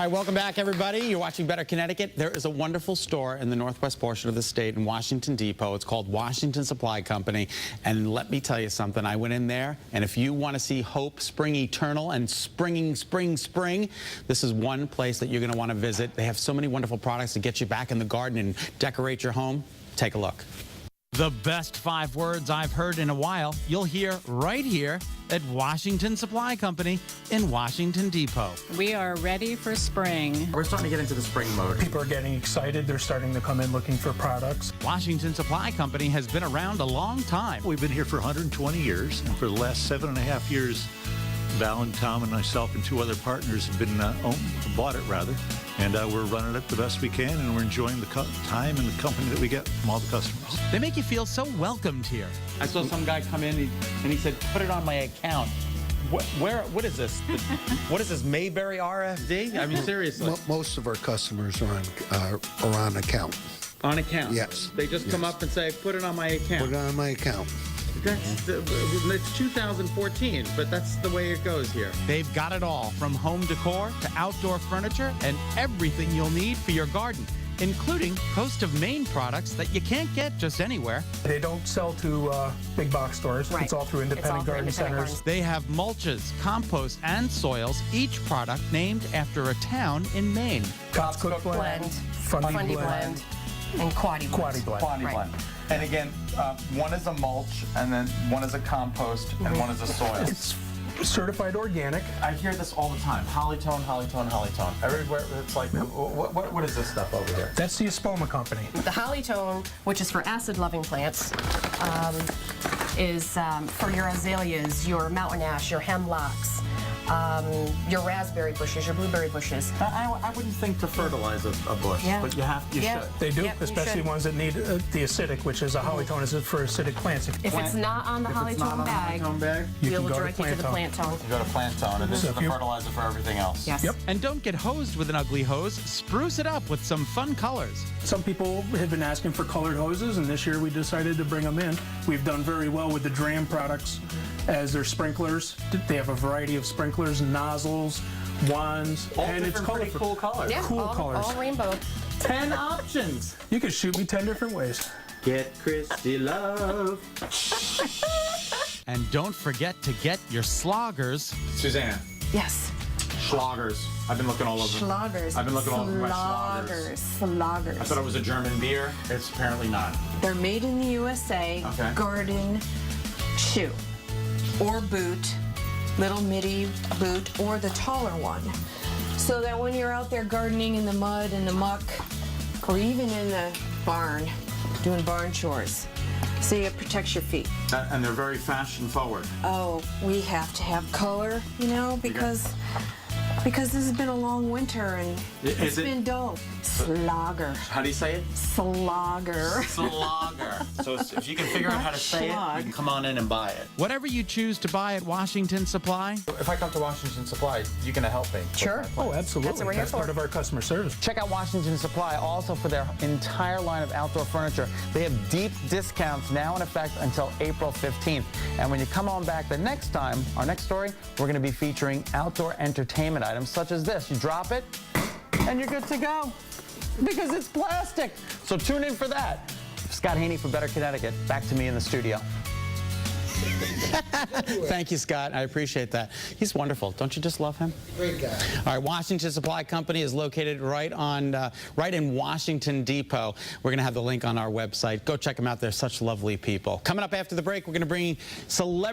All right, welcome back, everybody. You're watching Better Connecticut. There is a wonderful store in the northwest portion of the state in Washington Depot. It's called Washington Supply Company. And let me tell you something. I went in there, and if you want to see hope spring eternal and spring, this is one place that you're going to want to visit. They have so many wonderful products to get you back in the garden and decorate your home. Take a look. The best 5 words I've heard in a while, you'll hear right here at Washington Supply Company in Washington Depot. We are ready for spring. We're starting to get into the spring mode. People are getting excited. They're starting to come in looking for products. Washington Supply Company has been around a long time. We've been here for 120 years, and for the last 7.5 years, Val and Tom and myself and 2 other partners have been bought it rather, and we're running it the best we can, and we're enjoying the time and the company that we get from all the customers. They make you feel so welcomed here. I saw some guy come in and he said, "Put it on my account." What is this? What is this, Mayberry RFD? I mean, seriously. Most of our customers are on account. On account? Yes. They just come up and say, "Put it on my account." Put it on my account. It's 2014, but that's the way it goes here. They've got it all, from home decor to outdoor furniture and everything you'll need for your garden, including Coast of Maine products that you can't get just anywhere. They don't sell to big box stores. Right. It's all through independent garden centers. They have mulches, compost, and soils, each product named after a town in Maine. Cook Blend, Fundy Blend, and Quaddy Blend. Quaddy Blend. And again, one is a mulch, and then one is a compost, and one is a soil. It's certified organic. I hear this all the time. Hollytone, Hollytone, Hollytone. Everywhere it's like, what is this stuff over here? That's the Espoma Company. The Hollytone, which is for acid-loving plants, is for your azaleas, your mountain ash, your hemlocks, your raspberry bushes, your blueberry bushes. I wouldn't think to fertilize a bush, Yeah. but you should. They do, Yep, you especially should. ones that need the acidic, which is a Hollytone is for acidic plants. If it's not on the Hollytone bag, You we'll can go to direct you to the Plant plant tone. You go to Plant Tone, and this So is if the you- fertilizer for everything else. Yes. Yep. And don't get hosed with an ugly hose. Spruce it up with some fun colors. Some people have been asking for colored hoses, and this year we decided to bring them in. We've done very well with the Dram products as their sprinklers. They have a variety of sprinklers, nozzles, wands, All and it's different pretty colorful. cool colors. Yeah, Cool all, colors. all rainbow. 10 options. You can shoot me 10 different ways. Get Christy love. And don't forget to get your sloggers. Suzanne, Yes. Schlagers. I've been looking all over. Schlagers. I've been looking all over my Schlagers. Sloggers. I thought it was a German beer. It's apparently not. They're made in the USA, Okay. garden shoe or boot, little midi boot, or the taller one. So that when you're out there gardening in the mud and the muck, or even in the barn, doing barn chores, so it protects your feet. And they're very fashion forward. Oh, we have to have color, you know, because this has been a long winter and Is it's it- been dull. Slogger. How do you say it? Slogger. Slogger. So if you can figure out how to say it, you can come on in and buy it. Whatever you choose to buy at Washington Supply, If I come to Washington Supply, you can help me. Sure. Oh, absolutely. That's what we're here for. part of our customer service. Check out Washington Supply also for their entire line of outdoor furniture. They have deep discounts now in effect until April 15th. And when you come on back the next time, our next story, we're going to be featuring outdoor entertainment items such as this. You drop it, and you're good to go. Because it's plastic. So tune in for that. Scott Haney for Better Connecticut. Back to me in the studio. Thank you, Scott. I appreciate that. He's wonderful. Don't you just love him? Great guy. All right, Washington Supply Company is located right in Washington Depot. We're going to have the link on our website. Go check them out. They're such lovely people. Coming up after the break, we're going to bring celebrity